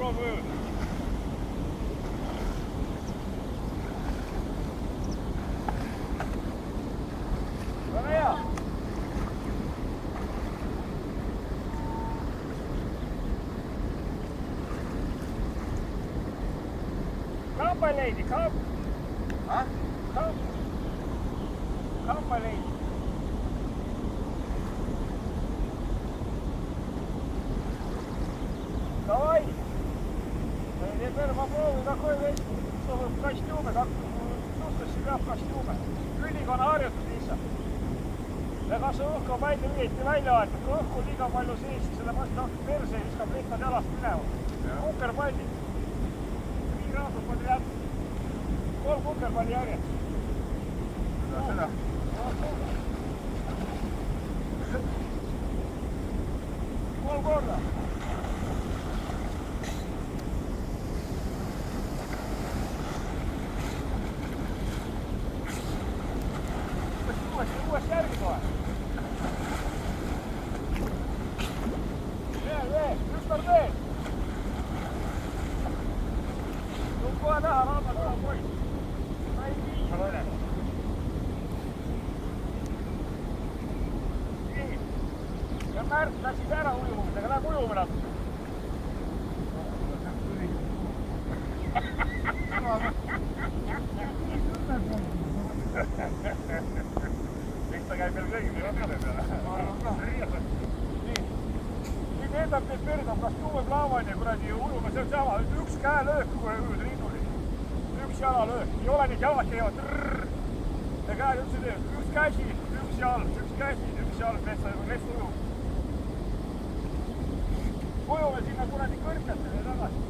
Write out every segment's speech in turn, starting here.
proovi ujuda. Väga hea. Kampa leidi, kamp. Kamp. Kampa leidi. Давай. Теперь попробуй такой вещь, чтобы в костюме, как чувствуешь себя в костюме. Külliga on harjutud lihtsalt. Ja kas õhku on välja õieti välja aetud, kui õhku on liiga palju sees, siis selle vastu perse viskab lihtsalt jalast minema. Kukerpalli. 5 raadud pandi jätta. 3 kukerpalli järjest. Seda. Kolm korda. Uuesti järgi kohe. Veel, üks kord veel. Tuleb kohe näha, raadad tuleb pois. Ma ei viisa mõnega. Nii. Ja Märt läksid ära ujumisega, läheb ujumine natuke. Miks ta käib veel kõigil rattade peale? Nii. Nüüd endab teid pöördab, kas tuumeplaavan ja kuradi ujuma, see on sama. Üks käelöök, kui ujud riiduli. Üks jalalöök. Ei ole neid jalad käivad. Ja käed üldse teeb. Üks käsi, üks jalg, üks käsi, üks jalg. Mets ujub. Ujume sinna kuradi kõrgetele tagasi.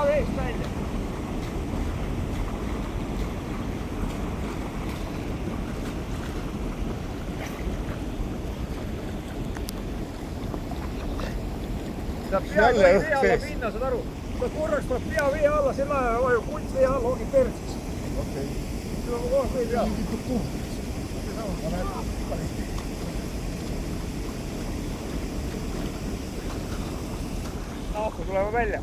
Veest välja. Pea vee alla pinna, saad aru? Korraks tuleb pea vee alla, selle ajal vajub kutt vee alla, ongi persis. Okei. See on koos vee peal. Ahku tuleme välja.